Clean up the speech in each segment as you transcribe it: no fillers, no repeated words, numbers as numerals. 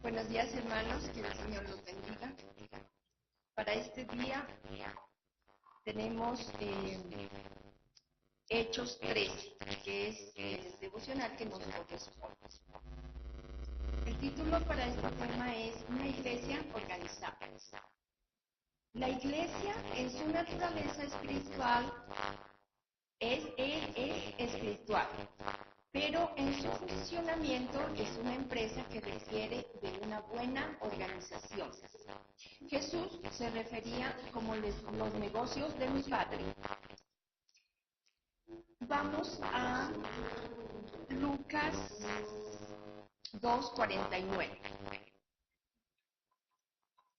Buenos días, hermanos, que el Señor los bendiga. Para este día tenemos Hechos 13, que es el devocional que nos corresponde. El título para este tema es Una iglesia organizada. La iglesia en su naturaleza espiritual es espiritual, pero en su funcionamiento es una empresa que requiere de una buena organización. Jesús se refería como los negocios de mi Padre. Vamos a Lucas 2:49.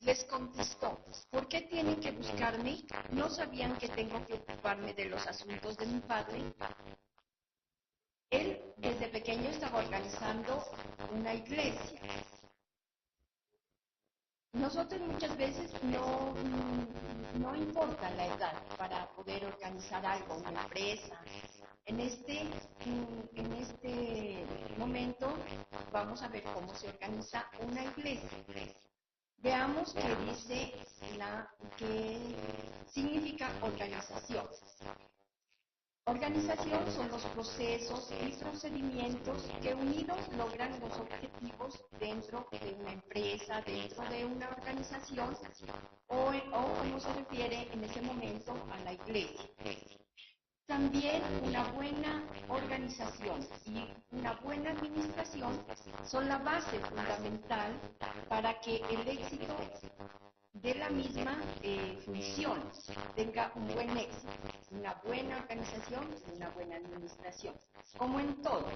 Les contestó: ¿por qué tienen que buscarme? ¿No sabían que tengo que ocuparme de los asuntos de mi Padre? Él desde pequeño estaba organizando una iglesia. Nosotros muchas veces no importa la edad para poder organizar algo, una empresa. En este momento vamos a ver cómo se organiza una iglesia. Veamos qué dice qué significa organización. Organización son los procesos y procedimientos que unidos logran los objetivos dentro de una empresa, dentro de una organización o como se refiere en ese momento a la iglesia. También una buena organización y una buena administración son la base fundamental para que el éxito de la misma función tenga un buen éxito, una buena organización y una buena administración, como en todo.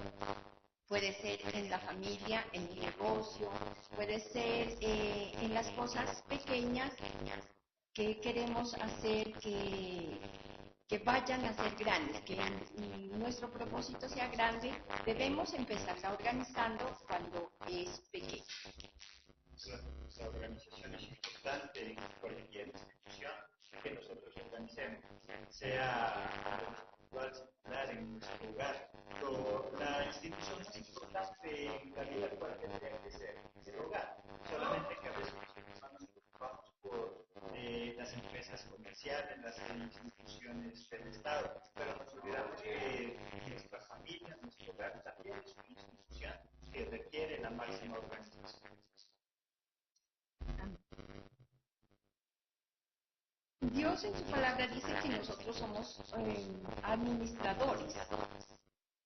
Puede ser en la familia, en el negocio, puede ser en las cosas pequeñas que queremos hacer que vayan a ser grandes, que nuestro propósito sea grande. Debemos empezarla organizando cuando es pequeño. La organización es importante en cualquier institución que nosotros organicemos, sea igual circular en nuestro hogar, pero la institución más importante en la vida actual tendría que ser el hogar. Solamente que a veces nos preocupamos por las empresas comerciales, las instituciones del Estado, pero nos olvidamos que nuestra familia, nuestro hogar también es una institución que requiere la máxima organización. Dios en su palabra dice que nosotros somos administradores,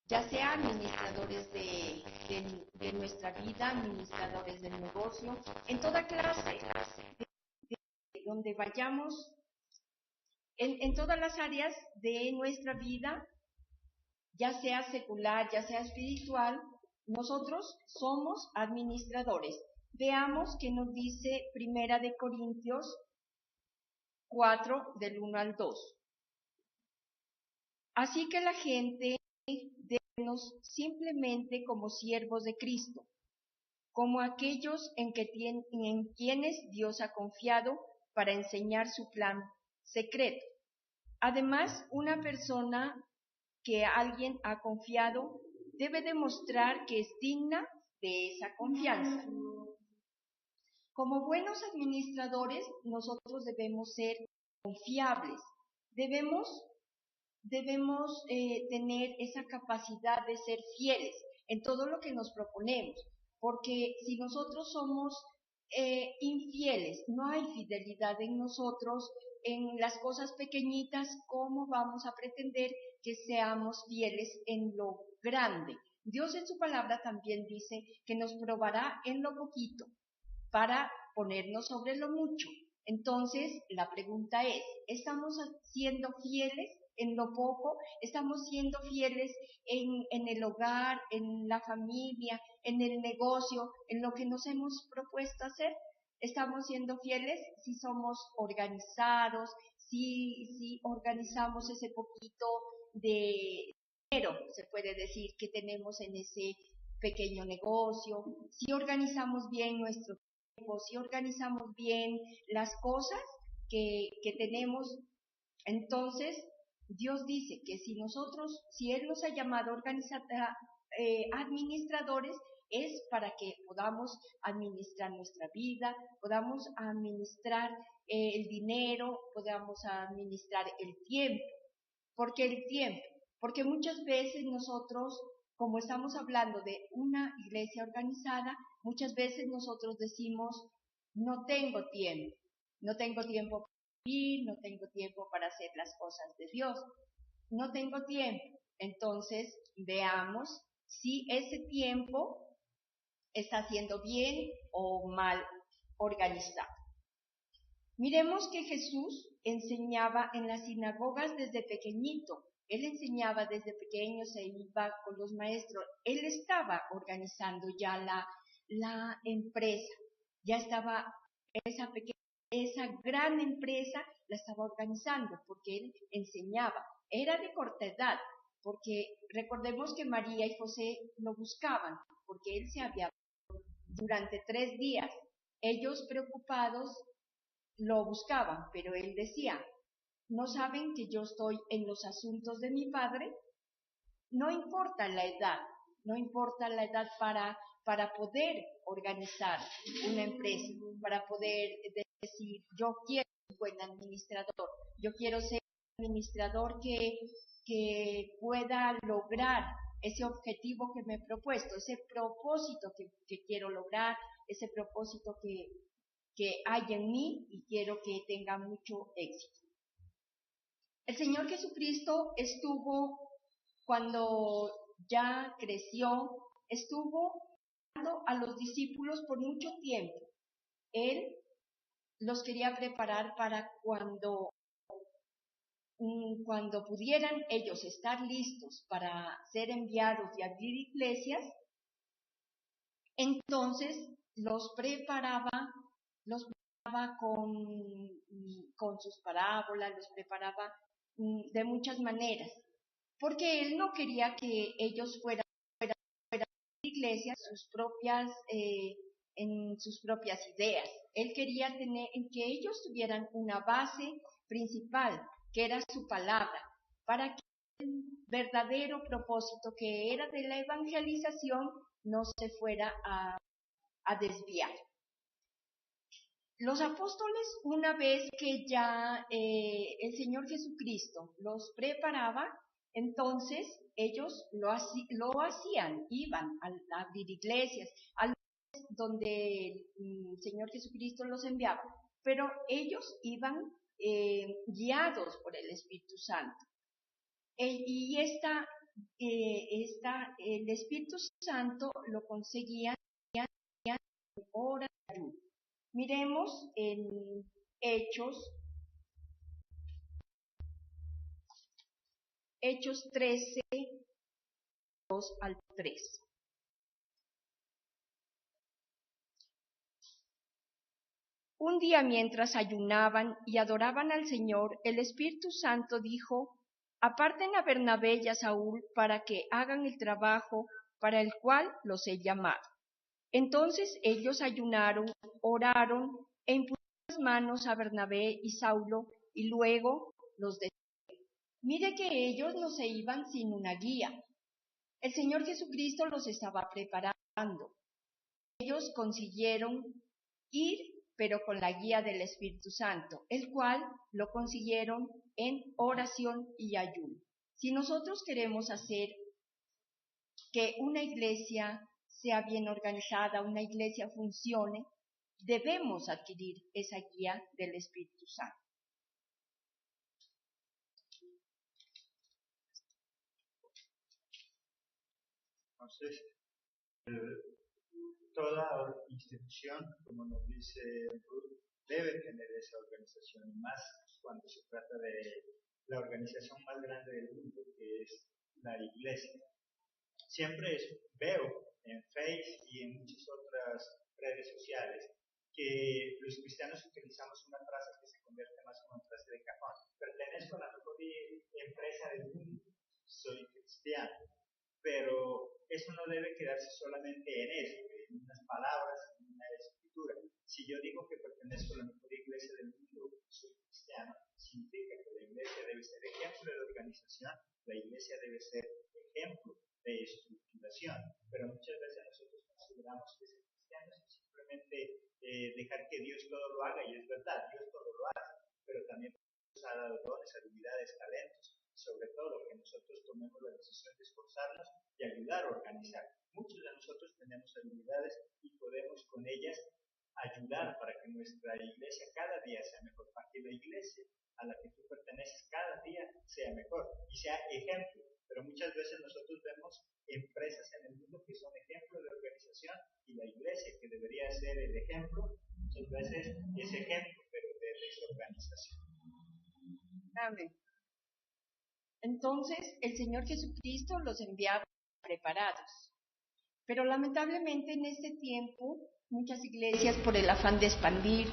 ya sea administradores de nuestra vida, administradores del negocio, en toda clase, de donde vayamos, en todas las áreas de nuestra vida, ya sea secular, ya sea espiritual, nosotros somos administradores. Veamos qué nos dice Primera de Corintios 4, del 1 al 2. Así que la gente dénos simplemente como siervos de Cristo, como aquellos en quienes Dios ha confiado para enseñar su plan secreto. Además, una persona que alguien ha confiado debe demostrar que es digna de esa confianza. Como buenos administradores, nosotros debemos ser confiables, debemos tener esa capacidad de ser fieles en todo lo que nos proponemos, porque si nosotros somos infieles, no hay fidelidad en nosotros, en las cosas pequeñitas, ¿cómo vamos a pretender que seamos fieles en lo grande? Dios en su palabra también dice que nos probará en lo poquito para ponernos sobre lo mucho. Entonces, la pregunta es, ¿estamos siendo fieles en lo poco? ¿Estamos siendo fieles en el hogar, en la familia, en el negocio, en lo que nos hemos propuesto hacer? ¿Estamos siendo fieles si somos organizados, si organizamos ese poquito de dinero, se puede decir, que tenemos en ese pequeño negocio, si organizamos bien nuestro tiempo, si organizamos bien las cosas que tenemos? Entonces, Dios dice que si Él nos ha llamado a administradores es para que podamos administrar nuestra vida, podamos administrar el dinero, podamos administrar el tiempo. ¿Por qué el tiempo? Porque muchas veces nosotros, como estamos hablando de una iglesia organizada, muchas veces nosotros decimos, no tengo tiempo para vivir, no tengo tiempo para hacer las cosas de Dios, no tengo tiempo. Entonces, veamos si ese tiempo está siendo bien o mal organizado. Miremos que Jesús enseñaba en las sinagogas desde pequeñito. Él enseñaba desde pequeño, se iba con los maestros. Él estaba organizando ya la empresa. Ya estaba esa gran empresa la estaba organizando porque él enseñaba. Era de corta edad, porque recordemos que María y José lo buscaban, porque él se había durante 3 días. Ellos preocupados lo buscaban, pero él decía, ¿no saben que yo estoy en los asuntos de mi Padre? No importa la edad, no importa la edad para poder organizar una empresa, para poder decir, yo quiero ser un buen administrador, yo quiero ser un administrador que pueda lograr ese objetivo que me he propuesto, ese propósito que quiero lograr, ese propósito que hay en mí y quiero que tenga mucho éxito. El Señor Jesucristo estuvo, cuando ya creció, estuvo dando a los discípulos por mucho tiempo. Él los quería preparar para cuando pudieran ellos estar listos para ser enviados y abrir iglesias, entonces los preparaba con sus parábolas, los preparaba de muchas maneras, porque él no quería que ellos fueran iglesias en sus propias ideas. Él quería que ellos tuvieran una base principal, que era su palabra, para que el verdadero propósito que era de la evangelización no se fuera a desviar. Los apóstoles, una vez que ya el Señor Jesucristo los preparaba, entonces ellos lo hacían, iban a abrir iglesias, a lugares donde el Señor Jesucristo los enviaba, pero ellos iban guiados por el Espíritu Santo. Y el Espíritu Santo lo conseguían en oración. Miremos en Hechos 13, 2 al 3. Un día mientras ayunaban y adoraban al Señor, el Espíritu Santo dijo, aparten a Bernabé y a Saúl para que hagan el trabajo para el cual los he llamado. Entonces ellos ayunaron, oraron e impusieron las manos a Bernabé y Saulo y luego los despidieron. Mire que ellos no se iban sin una guía. El Señor Jesucristo los estaba preparando. Ellos consiguieron ir, pero con la guía del Espíritu Santo, el cual lo consiguieron en oración y ayuno. Si nosotros queremos hacer que una iglesia sea bien organizada, una iglesia funcione, debemos adquirir esa guía del Espíritu Santo. Entonces, toda institución, como nos dice Ruth, debe tener esa organización, y más cuando se trata de la organización más grande del mundo, que es la iglesia. Siempre veo en Facebook y en muchas otras redes sociales que los cristianos utilizamos una frase que se convierte más como una frase de cajón. Pertenezco a la mejor empresa del mundo, soy cristiano. Pero eso no debe quedarse solamente en eso, en unas palabras, en una escritura. Si yo digo que pertenezco a la mejor iglesia del mundo, soy cristiano, significa que la iglesia debe ser ejemplo de organización, la iglesia debe ser ejemplo de estructuración, pero muchas veces nosotros consideramos que ser cristianos es simplemente dejar que Dios todo lo haga, y es verdad, Dios todo lo hace, pero también nos ha dado dones, habilidades, talentos, sobre todo que nosotros tomemos la decisión de esforzarnos y ayudar a organizar. Muchos de nosotros tenemos habilidades y podemos con ellas ayudar para que nuestra iglesia cada día sea mejor, para que la iglesia a la que tú perteneces cada día sea mejor y sea ejemplo. Pero muchas veces nosotros vemos empresas en el mundo que son ejemplos de organización, y la iglesia, que debería ser el ejemplo, muchas veces es ejemplo, pero de desorganización. Amén. Entonces, el Señor Jesucristo los enviaba preparados. Pero lamentablemente en este tiempo, muchas iglesias, por el afán de expandir,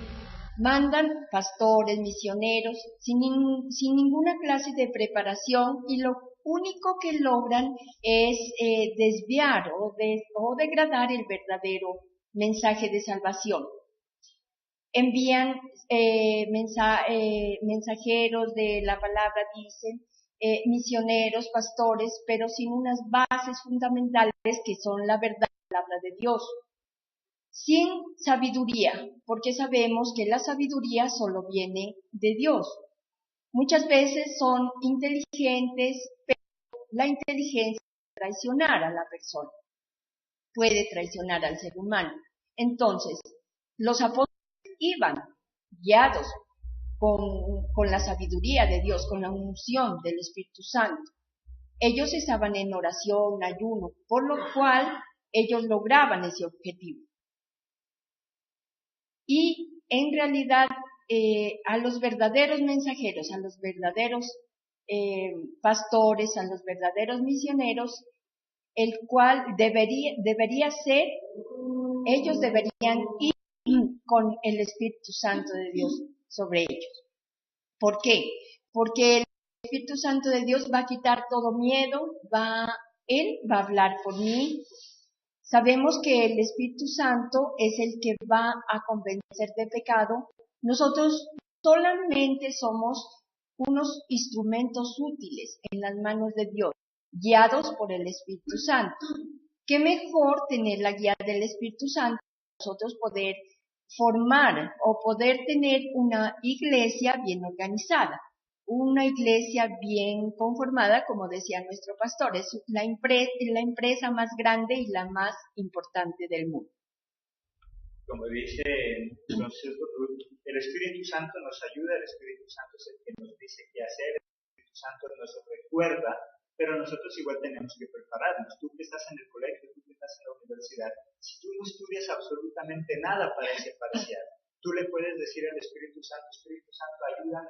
mandan pastores, misioneros, sin ninguna clase de preparación, y lo único que logran es desviar o degradar el verdadero mensaje de salvación. Envían mensajeros de la palabra, dicen, misioneros, pastores, pero sin unas bases fundamentales que son la verdad, la palabra de Dios. Sin sabiduría, porque sabemos que la sabiduría solo viene de Dios. Muchas veces son inteligentes, pero la inteligencia puede traicionar a la persona, puede traicionar al ser humano. Entonces, los apóstoles iban guiados con la sabiduría de Dios, con la unción del Espíritu Santo. Ellos estaban en oración, ayuno, por lo cual ellos lograban ese objetivo. Y en realidad a los verdaderos mensajeros, a los verdaderos pastores, a los verdaderos misioneros, el cual debería ser, ellos deberían ir con el Espíritu Santo de Dios sobre ellos. ¿Por qué? Porque el Espíritu Santo de Dios va a quitar todo miedo, Él va a hablar por mí. Sabemos que el Espíritu Santo es el que va a convencer de pecado. Nosotros solamente somos unos instrumentos útiles en las manos de Dios, guiados por el Espíritu Santo. Qué mejor tener la guía del Espíritu Santo, nosotros poder formar o poder tener una iglesia bien organizada, una iglesia bien conformada, como decía nuestro pastor, es la empresa más grande y la más importante del mundo. Como dice entonces el Espíritu Santo nos ayuda, el Espíritu Santo es el que nos dice qué hacer, el Espíritu Santo nos recuerda, pero nosotros igual tenemos que prepararnos. Tú que estás en el colegio, tú que estás en la universidad, si tú no estudias absolutamente nada para ese parcial, tú le puedes decir al Espíritu Santo, ayúdame,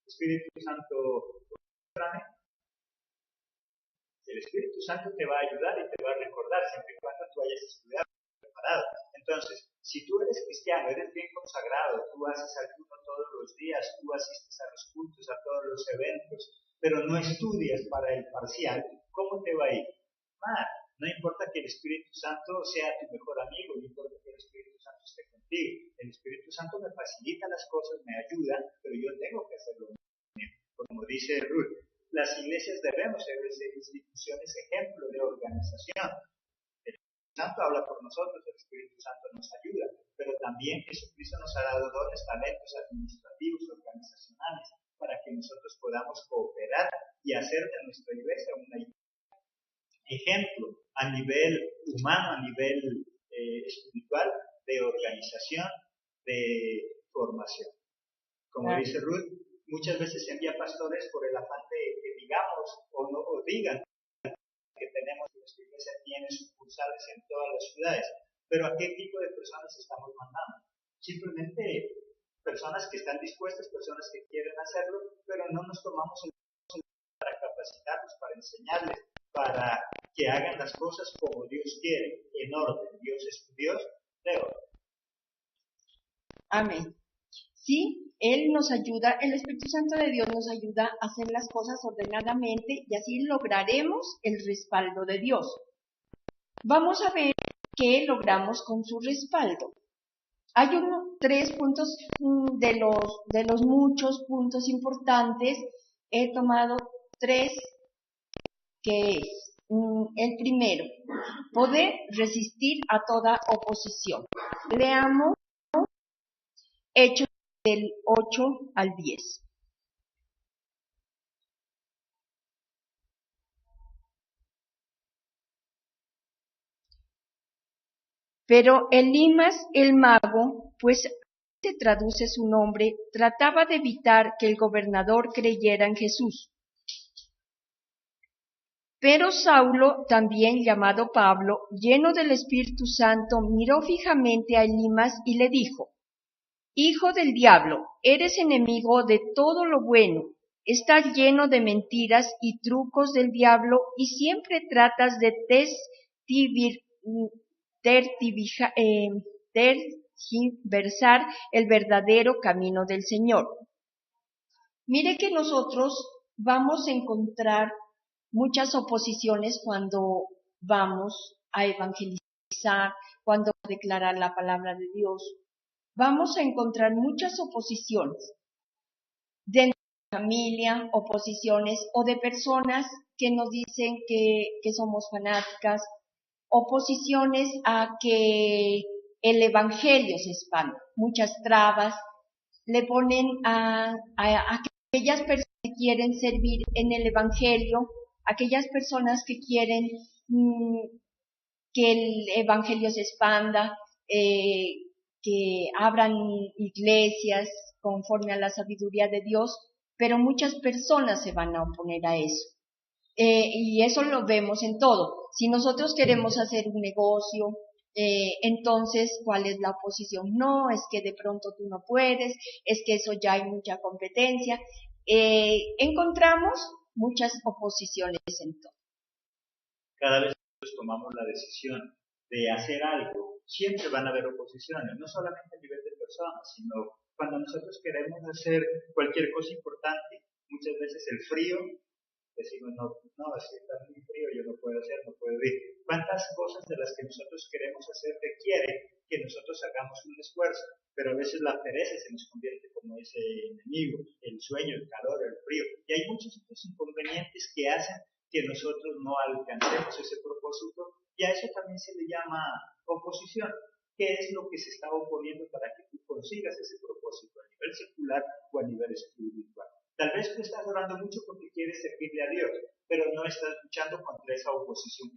Espíritu Santo, ayúdame. El Espíritu Santo te va a ayudar y te va a recordar siempre y cuando tú hayas estudiado preparado. Entonces, si tú eres cristiano, eres bien consagrado, tú haces ayuno todos los días, tú asistes a los cultos, a todos los eventos, pero no estudias para el parcial, ¿cómo te va a ir? Mal. No importa que el Espíritu Santo sea tu mejor amigo, no importa que el Espíritu Santo esté contigo. El Espíritu Santo me facilita las cosas, me ayuda, pero yo tengo que hacerlo mismo. Como dice Ruth, las iglesias debemos ser instituciones ejemplo de organización. El Espíritu Santo habla por nosotros, el Espíritu Santo nos ayuda, pero también Jesucristo nos ha dado dones, talentos administrativos, organizacionales, para que nosotros podamos cooperar y hacer de nuestra iglesia una ejemplo a nivel humano, a nivel espiritual, de organización, de formación. Como dice Ruth, muchas veces envía pastores por el afán de que digamos o digan que tenemos, que nuestra iglesia tiene sucursales en todas las ciudades, pero ¿a qué tipo de personas estamos mandando? Simplemente personas que están dispuestas, personas que quieren hacerlo, pero no nos tomamos el tiempo para capacitarlos, para enseñarles, para que hagan las cosas como Dios quiere, en orden. Dios es un Dios de orden. Amén. Sí, Él nos ayuda, el Espíritu Santo de Dios nos ayuda a hacer las cosas ordenadamente y así lograremos el respaldo de Dios. Vamos a ver qué logramos con su respaldo. Hay tres puntos de los muchos puntos importantes. He tomado tres, que es, El primero, poder resistir a toda oposición. Leamos Hechos del 8 al 10. Pero Elimas el mago, pues se traduce su nombre, trataba de evitar que el gobernador creyera en Jesús. Pero Saulo, también llamado Pablo, lleno del Espíritu Santo, miró fijamente a Elimas y le dijo: Hijo del diablo, eres enemigo de todo lo bueno, estás lleno de mentiras y trucos del diablo y siempre tratas de tergiversar el verdadero camino del Señor. Mire que nosotros vamos a encontrar muchas oposiciones cuando vamos a evangelizar, cuando vamos a declarar la palabra de Dios. Vamos a encontrar muchas oposiciones dentro de la familia, oposiciones o de personas que nos dicen que somos fanáticas, oposiciones a que el evangelio se expanda, muchas trabas le ponen a aquellas personas que quieren servir en el evangelio, aquellas personas que quieren que el evangelio se expanda, que abran iglesias conforme a la sabiduría de Dios, pero muchas personas se van a oponer a eso. Y eso lo vemos en todo. Si nosotros queremos hacer un negocio, entonces, ¿cuál es la oposición? No, es que de pronto tú no puedes, es que eso ya hay mucha competencia. Encontramos muchas oposiciones en todo. Cada vez que tomamos la decisión de hacer algo, siempre van a haber oposiciones, no solamente a nivel de personas, sino cuando nosotros queremos hacer cualquier cosa importante, muchas veces el frío, decimos, no, es que está muy frío, yo no puedo hacer, no puedo ir. ¿Cuántas cosas de las que nosotros queremos hacer requieren que nosotros hagamos un esfuerzo? Pero a veces la pereza se nos convierte como ese enemigo, el sueño, el calor, el frío. Y hay muchos otros inconvenientes que hacen que nosotros no alcancemos ese propósito, y a eso también se le llama oposición. ¿Qué es lo que se está oponiendo para que tú consigas ese propósito a nivel secular o a nivel espiritual? Tal vez tú estás orando mucho porque quieres servirle a Dios, pero no estás luchando contra esa oposición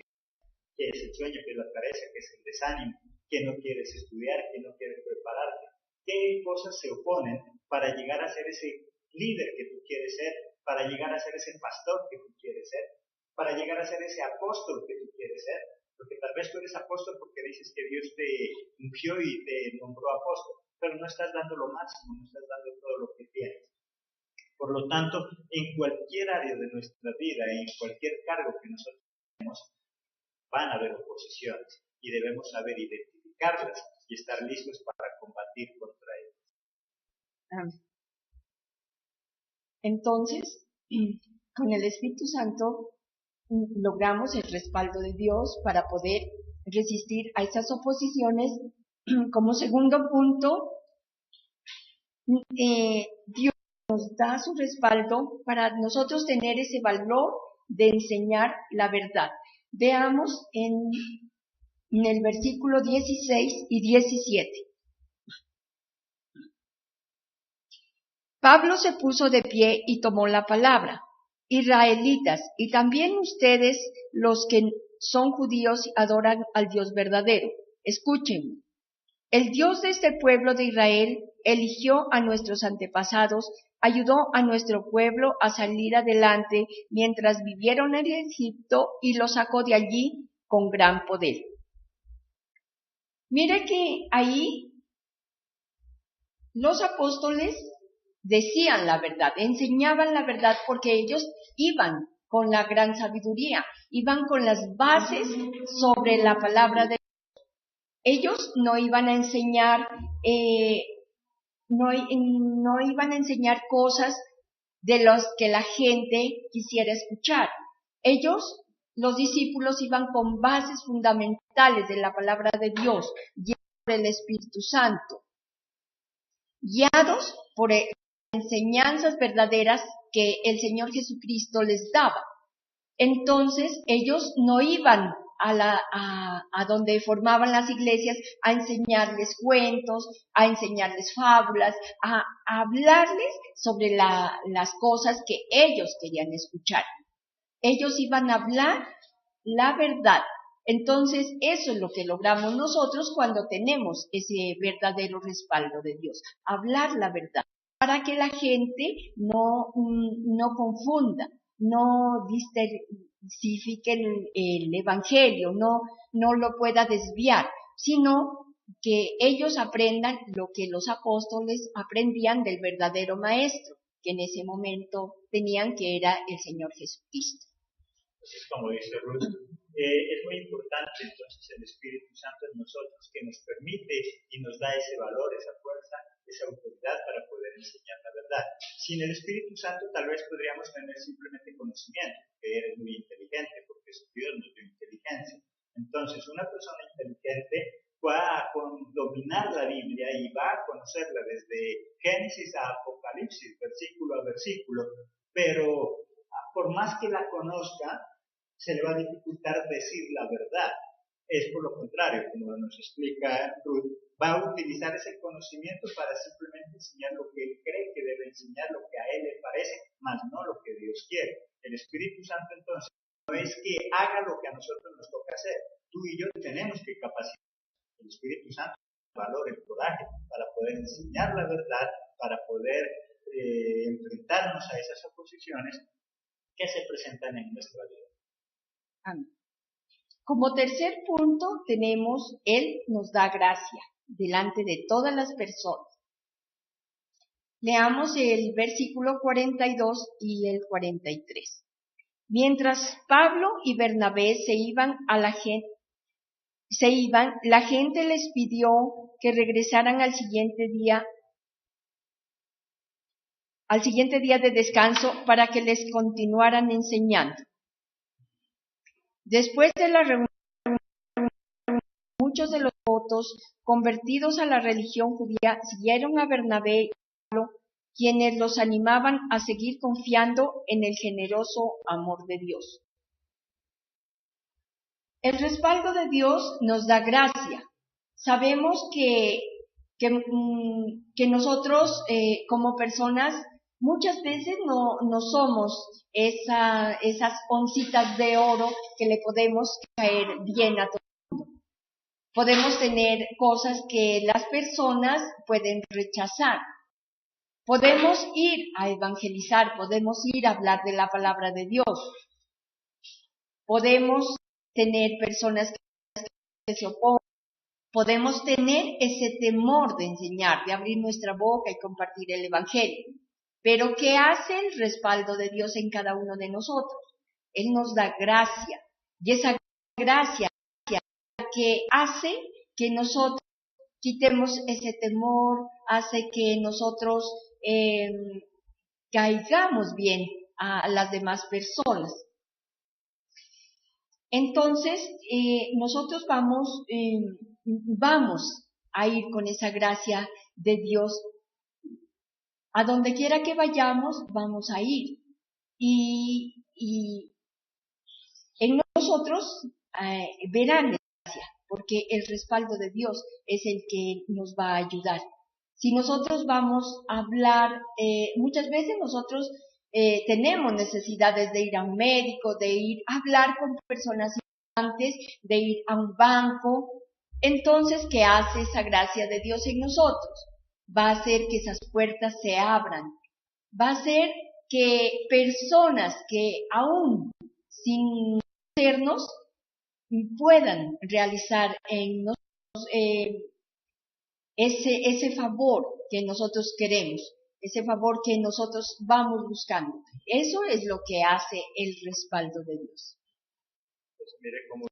que es el sueño, que es la pereza, que es el desánimo, que no quieres estudiar, que no quieres prepararte. ¿Qué cosas se oponen para llegar a ser ese líder que tú quieres ser, para llegar a ser ese pastor que tú quieres ser, para llegar a ser ese apóstol que tú quieres ser? Porque tal vez tú eres apóstol porque dices que Dios te ungió y te nombró apóstol, pero no estás dando lo máximo, no estás dando todo lo que tienes. Por lo tanto, en cualquier área de nuestra vida, en cualquier cargo que nosotros tenemos, van a haber oposiciones y debemos saber identificarlas y estar listos para combatir contra ellas. Entonces, con el Espíritu Santo logramos el respaldo de Dios para poder resistir a esas oposiciones. Como segundo punto, Dios nos da su respaldo para nosotros tener ese valor de enseñar la verdad. Veamos en el versículo 16 y 17. Pablo se puso de pie y tomó la palabra. Israelitas, y también ustedes, los que son judíos, adoran al Dios verdadero. Escúchenme. El Dios de este pueblo de Israel eligió a nuestros antepasados, ayudó a nuestro pueblo a salir adelante mientras vivieron en Egipto y lo sacó de allí con gran poder. Mire que ahí los apóstoles decían la verdad, enseñaban la verdad porque ellos iban con la gran sabiduría, iban con las bases sobre la palabra de Dios. Ellos no iban a enseñar, no iban a enseñar cosas de las que la gente quisiera escuchar. Ellos, los discípulos, iban con bases fundamentales de la palabra de Dios, guiados por el Espíritu Santo, guiados por enseñanzas verdaderas que el Señor Jesucristo les daba. Entonces ellos no iban a donde formaban las iglesias a enseñarles cuentos, a enseñarles fábulas, a hablarles sobre las cosas que ellos querían escuchar. Ellos iban a hablar la verdad. Entonces, eso es lo que logramos nosotros cuando tenemos ese verdadero respaldo de Dios. Hablar la verdad, para que la gente no confunda, no diversifique el evangelio, no lo pueda desviar, sino que ellos aprendan lo que los apóstoles aprendían del verdadero maestro, que en ese momento tenían, que era el Señor Jesucristo. Entonces, como dice Ruth, es muy importante entonces el Espíritu Santo en nosotros, que nos permite y nos da ese valor, esa fuerza, esa autoridad para poder enseñar la verdad. Sin el Espíritu Santo tal vez podríamos tener simplemente conocimiento, que eres muy inteligente, porque Dios nos dio inteligencia. Entonces, una persona inteligente va a dominar la Biblia y va a conocerla desde Génesis a Apocalipsis, versículo a versículo, pero por más que la conozca, se le va a dificultar decir la verdad. Es por lo contrario, como nos explica Ruth, va a utilizar ese conocimiento para simplemente enseñar lo que él cree que debe enseñar, lo que a él le parece, más no lo que Dios quiere. El Espíritu Santo entonces no es que haga lo que a nosotros nos toca hacer. Tú y yo tenemos que capacitar. El Espíritu Santo el valor, el coraje para poder enseñar la verdad, para poder enfrentarnos a esas oposiciones que se presentan en nuestra vida. Amén. Como tercer punto tenemos, Él nos da gracia delante de todas las personas. Leamos el versículo 42 y el 43. Mientras Pablo y Bernabé se iban, la gente les pidió que regresaran al siguiente día de descanso para que les continuaran enseñando. Después de la reunión, muchos de los devotos convertidos a la religión judía siguieron a Bernabé y Pablo, quienes los animaban a seguir confiando en el generoso amor de Dios. El respaldo de Dios nos da gracia. Sabemos que nosotros como personas muchas veces no somos esas oncitas de oro que le podemos caer bien a todo el mundo. Podemos tener cosas que las personas pueden rechazar. Podemos ir a evangelizar, podemos ir a hablar de la palabra de Dios. Podemos tener personas que se oponen. Podemos tener ese temor de enseñar, de abrir nuestra boca y compartir el evangelio. Pero ¿qué hace el respaldo de Dios en cada uno de nosotros? Él nos da gracia. Y esa gracia que hace que nosotros quitemos ese temor, hace que nosotros caigamos bien a las demás personas. Entonces, nosotros vamos a ir con esa gracia de Dios. A donde quiera que vayamos, vamos a ir. Y en nosotros verán la gracia, porque el respaldo de Dios es el que nos va a ayudar. Si nosotros vamos a hablar, muchas veces nosotros tenemos necesidades de ir a un médico, de ir a hablar con personas importantes, de ir a un banco. Entonces, ¿qué hace esa gracia de Dios en nosotros? Va a hacer que esas puertas se abran. Va a hacer que personas que aún sin conocernos puedan realizar en nosotros ese favor que nosotros queremos, ese favor que nosotros vamos buscando. Eso es lo que hace el respaldo de Dios. Pues mire como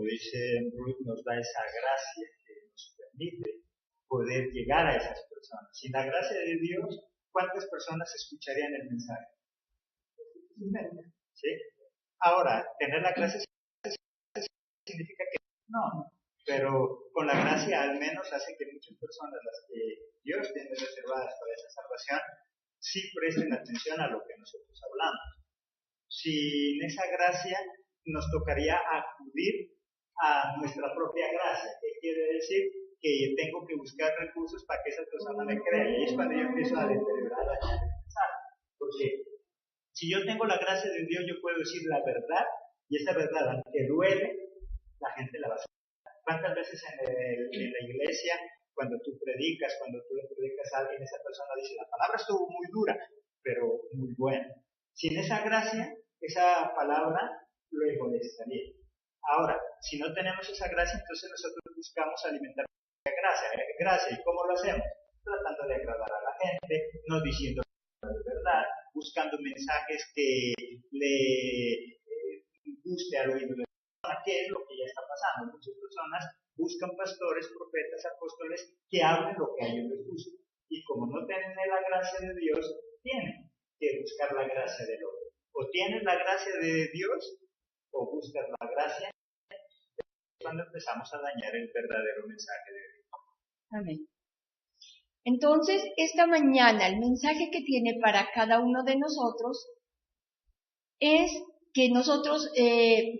dice Ruth, nos da esa gracia que nos permite poder llegar a esas personas. Sin la gracia de Dios, ¿cuántas personas escucharían el mensaje? ¿Sí? Ahora, tener la gracia significa que no, pero con la gracia al menos hace que muchas personas, las que Dios tiene reservadas para esa salvación, sí presten atención a lo que nosotros hablamos. sin esa gracia nos tocaría acudir a nuestra propia gracia. ¿Qué quiere decir? Que tengo que buscar recursos para que esa persona me crea. Y es cuando yo empiezo a deteriorar la mensaje. Porque si yo tengo la gracia de Dios, yo puedo decir la verdad, y esa verdad, aunque duele, la gente la va a aceptar. ¿Cuántas veces en la iglesia, cuando tú le predicas a alguien, esa persona dice, la palabra estuvo muy dura, pero muy buena? Sin esa gracia, esa palabra lo molestaría. Ahora, si no tenemos esa gracia, entonces nosotros buscamos alimentar gracia. ¿Y cómo lo hacemos? Tratando de agradar a la gente, no diciendo la verdad, buscando mensajes que le guste al oído de la persona. ¿Qué es lo que ya está pasando? Muchas personas buscan pastores, profetas, apóstoles que hablen lo que a ellos les gusta. Y como no tienen la gracia de Dios, tienen que buscar la gracia del otro. O tienes la gracia de Dios, o buscas la gracia. Cuando empezamos a dañar el verdadero mensaje de Dios. Amén. Entonces, esta mañana el mensaje que tiene para cada uno de nosotros es que nosotros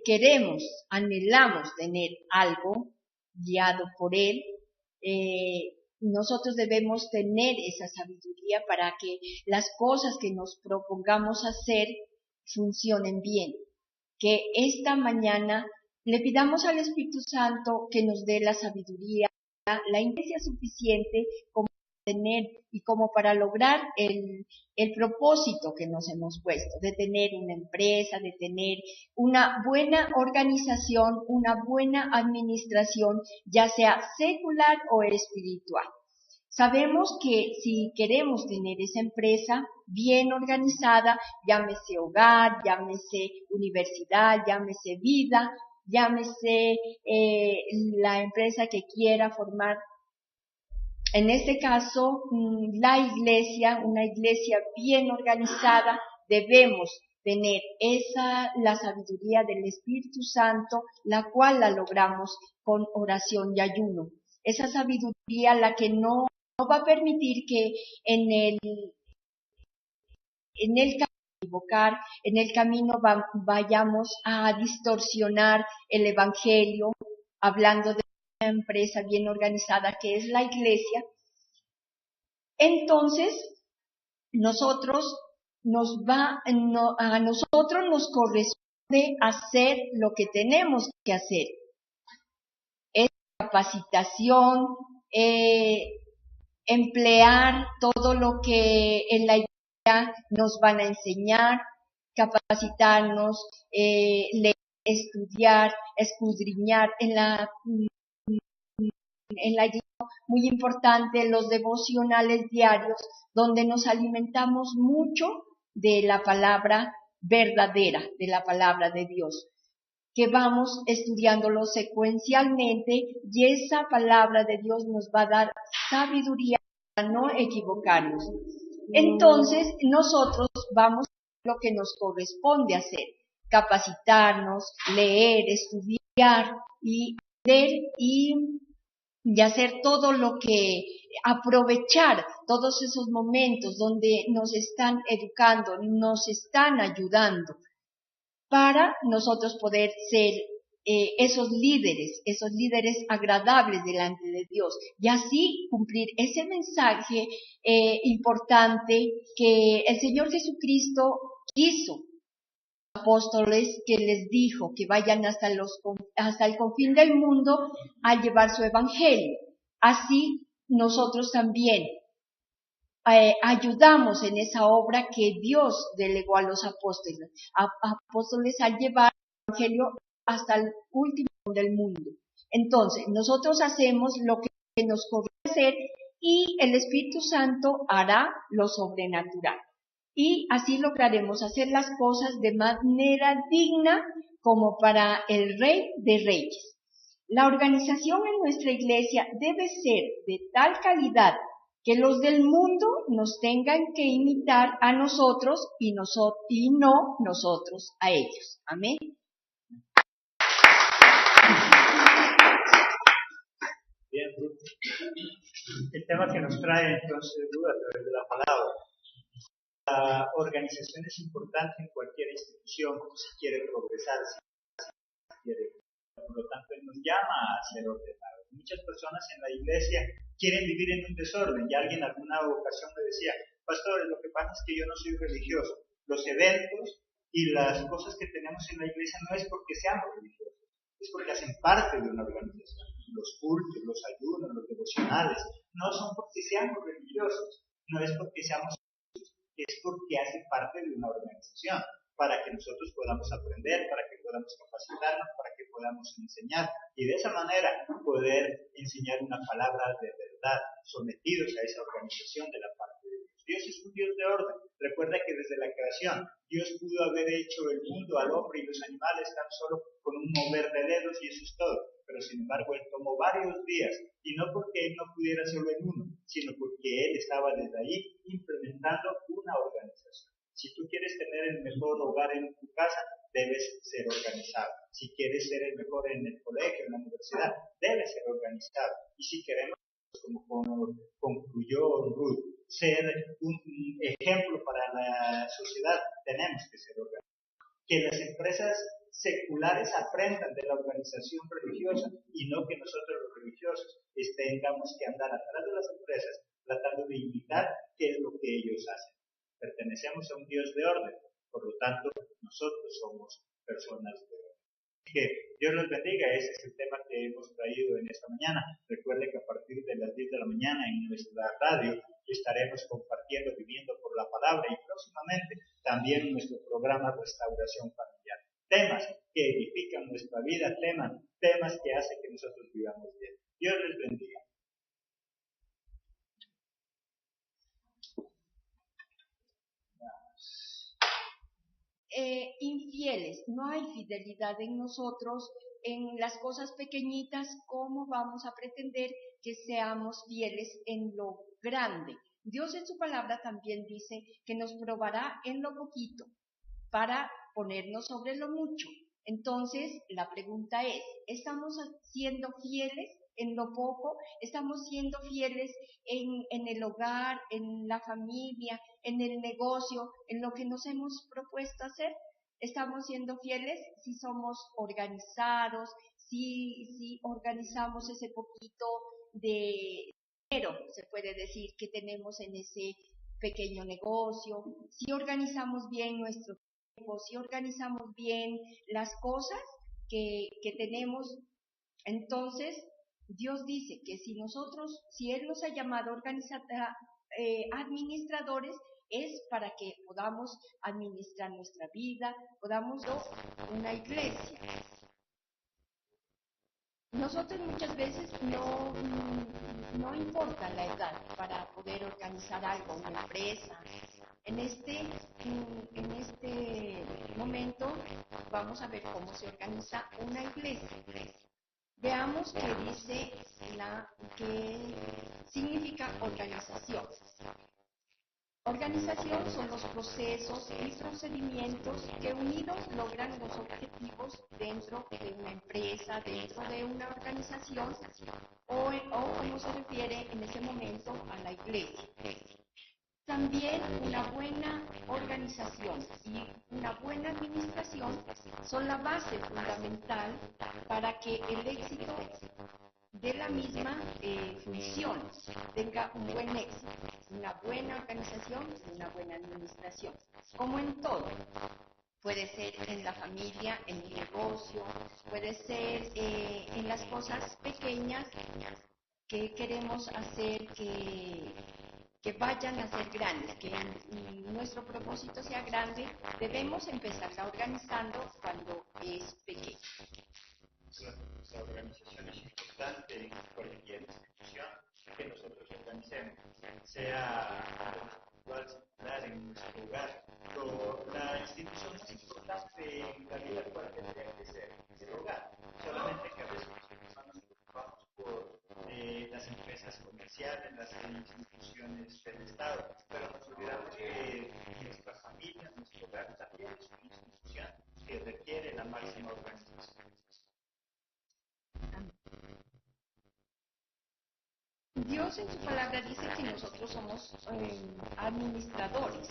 queremos, anhelamos tener algo guiado por Él. Nosotros debemos tener esa sabiduría para que las cosas que nos propongamos hacer funcionen bien. Que esta mañana le pidamos al Espíritu Santo que nos dé la sabiduría, la inteligencia suficiente como para tener y como para lograr el propósito que nos hemos puesto, de tener una empresa, de tener una buena organización, una buena administración, ya sea secular o espiritual. Sabemos que si queremos tener esa empresa bien organizada, llámese hogar, llámese universidad, llámese vida, llámese la empresa que quiera formar, en este caso la iglesia, una iglesia bien organizada, debemos tener la sabiduría del Espíritu Santo, la cual la logramos con oración y ayuno. Esa sabiduría la que no va a permitir que en el equivocar, en el camino vayamos a distorsionar el evangelio, hablando de una empresa bien organizada que es la iglesia. Entonces, a nosotros nos corresponde hacer lo que tenemos que hacer. Es capacitación, emplear todo lo que en la iglesia nos van a enseñar, capacitarnos, leer, estudiar, escudriñar en la iglesia. Muy importante los devocionales diarios, donde nos alimentamos mucho de la palabra verdadera, de la palabra de Dios, que vamos estudiándolo secuencialmente, y esa palabra de Dios nos va a dar sabiduría para no equivocarnos. Entonces, nosotros vamos a hacer lo que nos corresponde hacer: capacitarnos, leer, estudiar y aprender y hacer todo lo que, aprovechar todos esos momentos donde nos están educando, nos están ayudando, para nosotros poder ser esos líderes agradables delante de Dios, y así cumplir ese mensaje importante que el Señor Jesucristo quiso. Apóstoles que les dijo que vayan hasta el confín del mundo a llevar su evangelio. Así nosotros también ayudamos en esa obra que Dios delegó a los apóstoles al llevar el evangelio hasta el último del mundo. Entonces, nosotros hacemos lo que nos corresponde hacer, y el Espíritu Santo hará lo sobrenatural. Y así lograremos hacer las cosas de manera digna, como para el Rey de Reyes. La organización en nuestra iglesia debe ser de tal calidad que los del mundo nos tengan que imitar a nosotros y no nosotros a ellos. Amén. Bien, el tema que nos trae entonces duda a través de la palabra. La organización es importante en cualquier institución si quiere progresar, si quiere. Por lo tanto, Él nos llama a ser ordenados. Muchas personas en la iglesia quieren vivir en un desorden. Y alguien en alguna ocasión me decía, pastores, lo que pasa es que yo no soy religioso. Los eventos y las cosas que tenemos en la iglesia no es porque seamos religiosos, es porque hacen parte de una organización. Los cultos, los ayunos, los devocionales, no son porque seamos religiosos, no es porque seamos, es porque hace parte de una organización, para que nosotros podamos aprender, para que podamos capacitarnos, para que podamos enseñar, y de esa manera poder enseñar una palabra de verdad, sometidos a esa organización de la parte de Dios. Dios es un Dios de orden. Recuerda que desde la creación, Dios pudo haber hecho el mundo, al hombre y los animales tan solo con un mover de dedos y eso es todo. Pero sin embargo, Él tomó varios días, y no porque Él no pudiera hacerlo en uno, sino porque Él estaba desde ahí implementando una organización. Si tú quieres tener el mejor hogar en tu casa, debes ser organizado. Si quieres ser el mejor en el colegio, en la universidad, debes ser organizado. Y si queremos, como concluyó Ruth, ser un ejemplo para la sociedad, tenemos que ser organizados. Que las empresas seculares aprendan de la organización religiosa y no que nosotros los religiosos tengamos que andar atrás de las empresas tratando de imitar qué es lo que ellos hacen. Pertenecemos a un Dios de orden, por lo tanto nosotros somos personas de orden. Que Dios los bendiga, ese es el tema que hemos traído en esta mañana. Recuerde que a partir de las 10 de la mañana en nuestra radio estaremos compartiendo, viviendo por la palabra, y próximamente también nuestro programa Restauración Familiar. Temas que edifican nuestra vida, temas que hacen que nosotros vivamos bien. Dios les bendiga. Infieles, no hay fidelidad en nosotros, en las cosas pequeñitas. ¿Cómo vamos a pretender que seamos fieles en lo grande? Dios en su palabra también dice que nos probará en lo poquito para ponernos sobre lo mucho. Entonces, la pregunta es, ¿estamos siendo fieles en lo poco? ¿Estamos siendo fieles en el hogar, en la familia, en el negocio, en lo que nos hemos propuesto hacer? ¿Estamos siendo fieles si somos organizados, si organizamos ese poquito de dinero, se puede decir, que tenemos en ese pequeño negocio, si organizamos bien nuestro tiempo, si organizamos bien las cosas que tenemos? Entonces, Dios dice que si Él nos ha llamado administradores, es para que podamos administrar nuestra vida, podamos una iglesia. Nosotros muchas veces no importa la edad para poder organizar algo, una empresa. En este momento vamos a ver cómo se organiza una iglesia. Veamos qué dice qué significa organización. Organización son los procesos y procedimientos que unidos logran los objetivos dentro de una empresa, dentro de una organización o como se refiere en ese momento a la iglesia. También una buena organización y una buena administración son la base fundamental para que el éxito de la misma función tenga un buen éxito, una buena organización y una buena administración. Como en todo, puede ser en la familia, en el negocio, puede ser en las cosas pequeñas que queremos hacer que vayan a ser grandes, que nuestro propósito sea grande. Debemos empezarla organizando cuando es pequeño. La organización es importante en cualquier institución que nosotros organicemos, sea igual similar en nuestro hogar. La institución más importante en la vida actual tendría que ser el hogar, solamente que a veces nos preocupamos por las empresas comerciales, las instituciones del Estado, pero nos olvidamos que nuestra familia, nuestro hogar también es una institución que requiere la máxima organización. Dios en su palabra dice que nosotros somos administradores.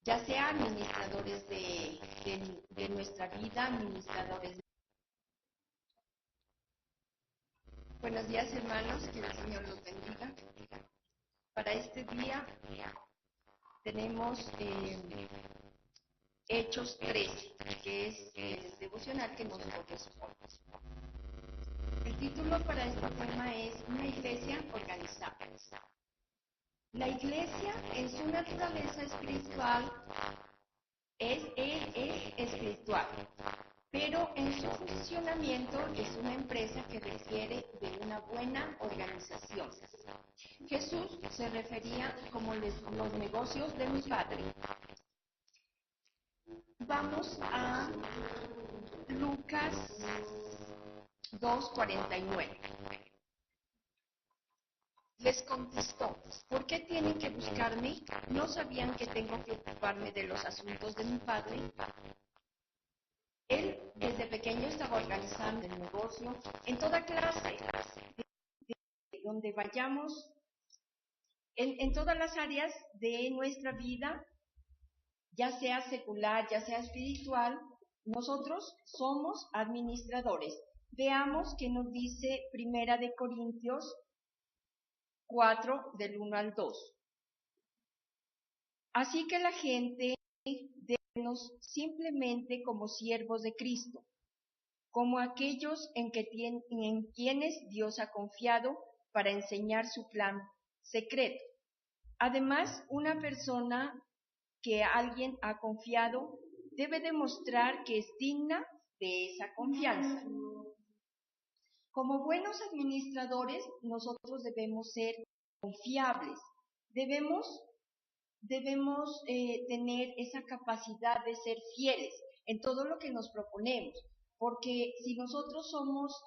ya sea administradores de nuestra vida, administradores. Buenos días, hermanos, que el Señor los bendiga. Para este día tenemos Hechos 13, que es el devocional que nos corresponde. El título para este tema es Una iglesia organizada. La iglesia en su naturaleza espiritual es espiritual, pero en su funcionamiento es una empresa que requiere de una buena organización. Jesús se refería como los negocios de mi Padre. Vamos a Lucas 2:49. Les contestó, ¿por qué tienen que buscarme? ¿No sabían que tengo que ocuparme de los asuntos de mi Padre? Él desde pequeño estaba organizando el negocio en toda clase, donde vayamos, en todas las áreas de nuestra vida, ya sea secular, ya sea espiritual. Nosotros somos administradores. Veamos qué nos dice Primera de Corintios 4, del 1 al 2. Así que la gente debe vernos simplemente como siervos de Cristo, como aquellos en quienes Dios ha confiado para enseñar su plan secreto. Además, una persona que alguien ha confiado debe demostrar que es digna de esa confianza. Como buenos administradores, nosotros debemos ser confiables, debemos tener esa capacidad de ser fieles en todo lo que nos proponemos, porque si nosotros somos